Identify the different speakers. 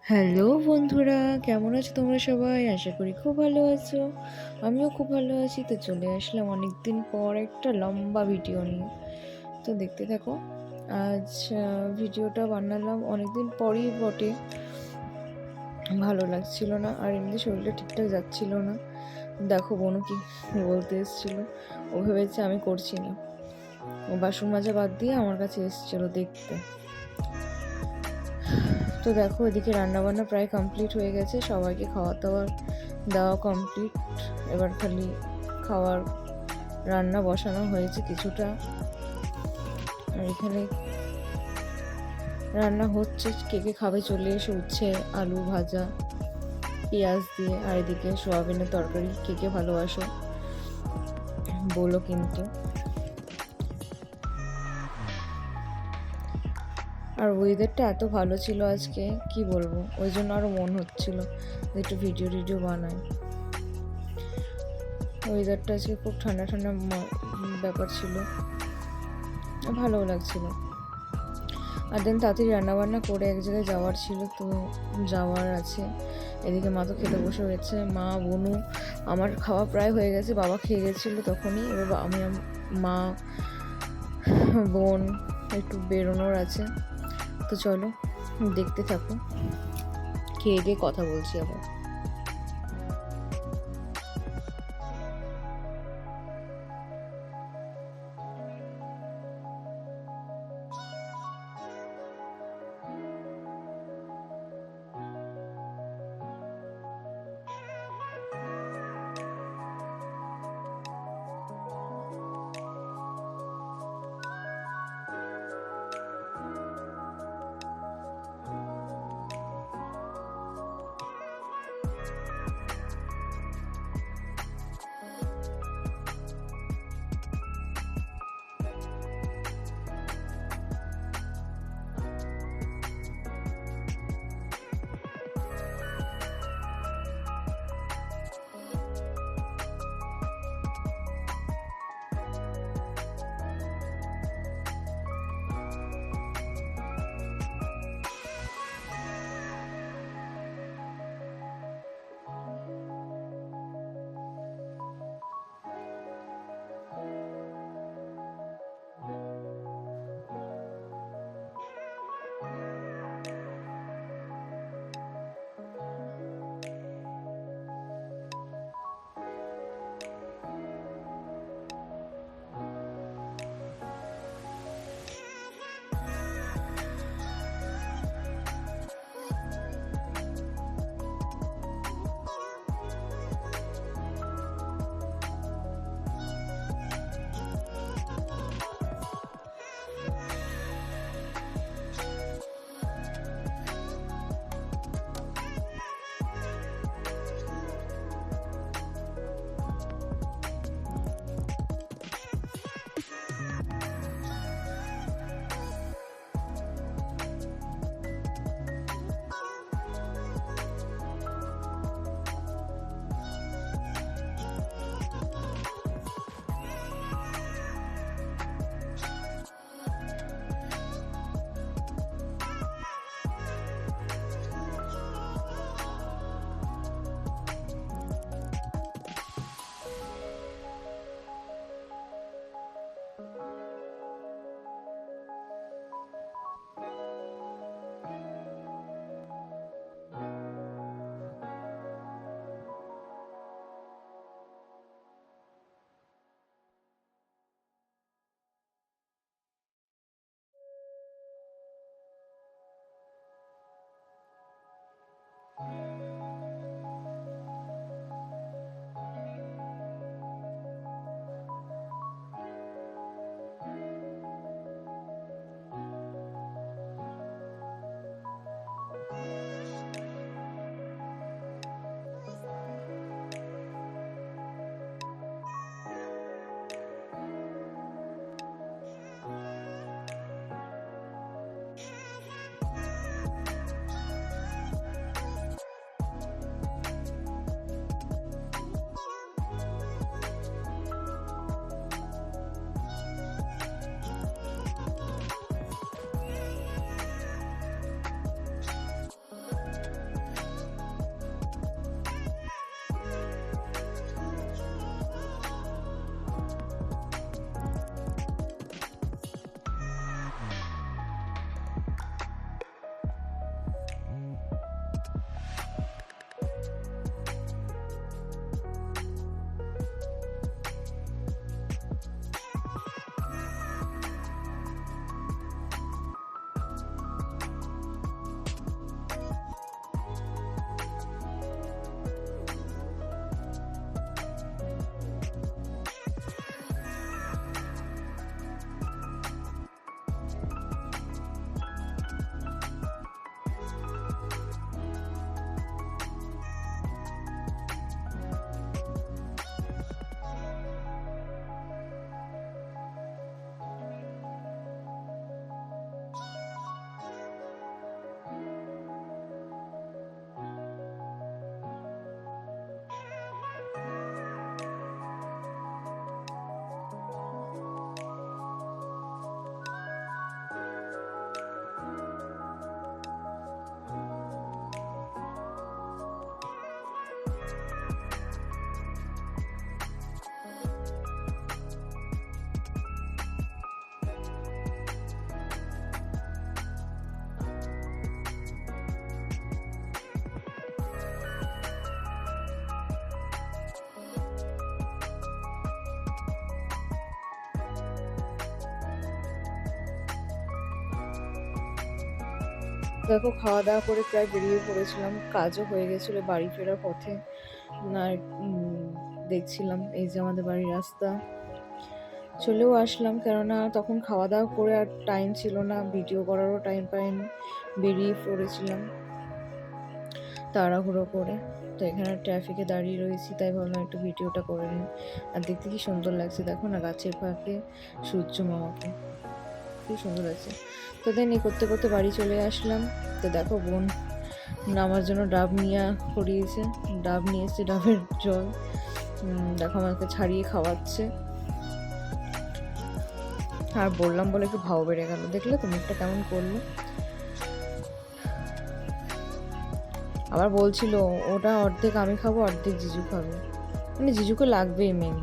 Speaker 1: Hello বন্ধুরা, কেমন আছো তোমরা সবাই? আশা করি খুব ভালো আছো। আমিও খুব ভালো আছি। তো চলে আসলাম অনেকদিন পর একটা লম্বা ভিডিও নিয়ে। তো দেখতে থাকো। আজ ভিডিওটা বানালাম অনেকদিন পরই বটে। ভালো লাগছিল না, আর এমনি শরীরটা ঠিকঠাক যাচ্ছিল না। দেখো বোনও কি বলতে এসেছিল, ও ভেবেছে আমি করছি না। ও বাসন মাজা বাদ দিয়ে আমার কাছে এসেছিল দেখতে। তো দেখো এদিকে রান্নাবান্না প্রায় কমপ্লিট হয়ে গেছে, সবাইকে খাওয়া দাওয়া দেওয়া কমপ্লিট। এবার খালি খাওয়ার রান্না বসানো হয়েছে কিছুটা, আর এখানে রান্না হচ্ছে। কে কে খাবে চলে এসে, উচ্ছে আলু ভাজা পেঁয়াজ দিয়ে, আর এদিকে সোয়াবিনের তরকারি। কে কে ভালোবাসো বলো কিন্তু। আর ওয়েদারটা এত ভালো ছিল আজকে, কি বলবো, ওই জন্য আরও মন হচ্ছিল যে একটু ভিডিও টিডিও বানাই। ওয়েদারটা আজকে খুব ঠান্ডা ঠান্ডা ব্যাপার ছিল, ভালোও লাগছিল। আর দেন তাড়াতাড়ি রান্নাবান্না করে এক জায়গায় যাওয়ার ছিল, তো যাওয়ার আছে। এদিকে মা তো খেতে বসে হয়েছে, মা বনু। আমার খাওয়া প্রায় হয়ে গেছে, বাবা খেয়ে গেছিলো তখনই। এবার আমি মা বোন একটু বেরোনোর আছে। তো চলো দেখতে থাকো, খেয়ে দিয়ে কথা বলছি আবার। দেখো খাওয়া দাওয়া করে প্রায় বেরিয়ে পড়েছিলাম, কাজও হয়ে গেছিলো বাড়ি ফেরার পথে। আর দেখছিলাম এই যে আমাদের বাড়ির রাস্তা, চলেও আসলাম, কেননা তখন খাওয়া দাওয়া করে আর টাইম ছিল না, ভিডিও করারও টাইম পাইনি, বেরিয়ে পড়েছিলাম তাড়াহুড়ো করে। তো এখানে ট্রাফিকে দাঁড়িয়ে রয়েছি, তাই ভাবলাম একটু ভিডিওটা করে নিই। আর দেখতে কি সুন্দর লাগছে, দেখো না গাছের ফাঁকে সূর্য মামাকে, কি সুন্দর লাগছে। তো দেন এই করতে করতে বাড়ি চলে আসলাম। তো দেখো বোন আমার জন্য ডাব নিয়ে করিয়েছে, ডাব নিয়ে এসছে, ডাবের জল। দেখো আমাকে ছাড়িয়ে খাওয়াচ্ছে। আর বললাম বলে একটু ভাও বেড়ে গেল, দেখলে তো মুখটা কেমন করলো। আবার বলছিল ওটা অর্ধেক আমি খাবো অর্ধেক জিজু খাবে, মানে জিজুকে লাগবেই মেন।